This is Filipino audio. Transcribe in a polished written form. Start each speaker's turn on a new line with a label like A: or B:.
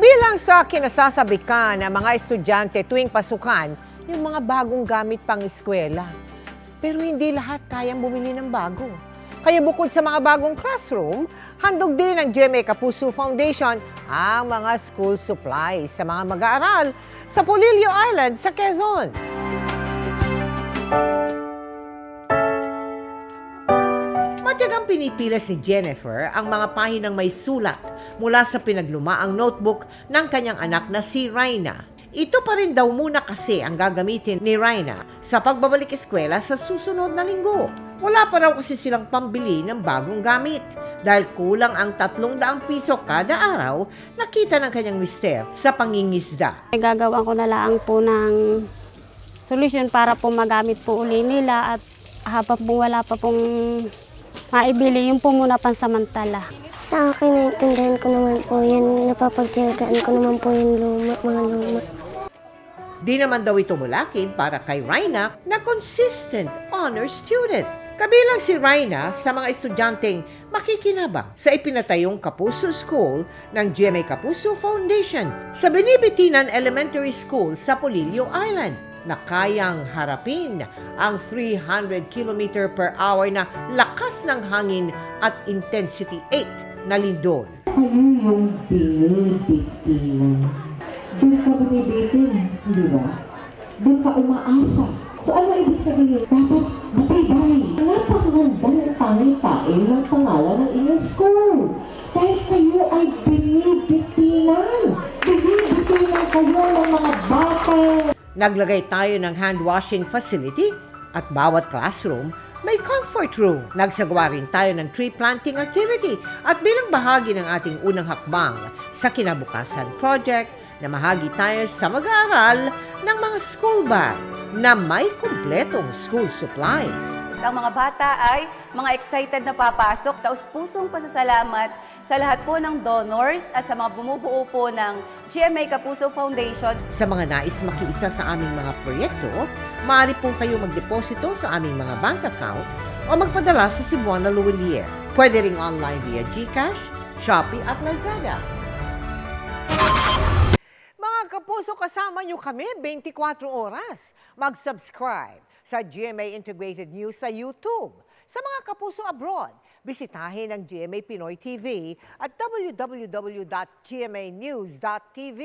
A: Kabilang sa kinasasabikan ng mga estudyante tuwing pasukan, yung mga bagong gamit pang eskwela. Pero hindi lahat kayang bumili ng bago. Kaya bukod sa mga bagong classroom, handog din ng GMA Kapuso Foundation ang mga school supplies sa mga mag-aaral sa Polillo Island sa Quezon. Matiyagang pinipilas ni Jennifer ang mga pahinang may sulat mula sa pinaglumaang notebook ng kanyang anak na si Raina. Ito pa rin daw muna kasi ang gagamitin ni Raina sa pagbabalik eskwela sa susunod na linggo. Wala pa raw kasi silang pambili ng bagong gamit dahil kulang ang 300 piso kada araw nakita ng kanyang mister sa pangingisda.
B: Gagawa ko na lang po ng solusyon para po magamit po uli nila at habang po wala pa pong maibili, yung po muna pansamantala.
C: Sa akin, naiintindihan ko naman po yan. Napapagtiyagaan ko naman po yung mga luma.
A: Di naman daw ito mulakid para kay Raina na consistent honor student. Kabilang si Raina sa mga estudyanteng makikinabang sa ipinatayong Kapuso School ng GMA Kapuso Foundation sa Binibitinan Elementary School sa Polillo Island na kayang harapin ang 300 km per hour na lakas ng hangin at intensity 8 na lindol.
D: Kayo yung binibitinan. Doon ka binibitin, di ba? Doon ka umaasa. So ano ibig sabihin? Dapat matibay. Napakaganda ng pangitain ng pangalan ng inyong school. Dahil kayo ay binibitinan. Binibitinan kayo ng mga bata.
A: Naglagay tayo ng hand washing facility at bawat classroom may comfort room. Nagsagawa rin tayo ng tree planting activity at bilang bahagi ng ating unang hakbang sa kinabukasan project, namahagi tayo sa mag-aaral ng mga school bag na may kumpletong school supplies.
E: Ang mga bata ay mga excited na papasok. Taus-pusong pasasalamat sa lahat po ng donors at sa mga bumubuo po ng GMA Kapuso Foundation.
A: Sa mga nais makiisa sa aming mga proyekto, maaari po kayo magdeposito sa aming mga bank account o magpadala sa Cebuana Luwilier. Pwede ring online via GCash, Shopee at Lazada. Mga kapuso, kasama nyo kami 24 oras. Mag-subscribe sa GMA Integrated News sa YouTube. Sa mga kapuso abroad, bisitahin ang GMA Pinoy TV at www.gmanews.tv.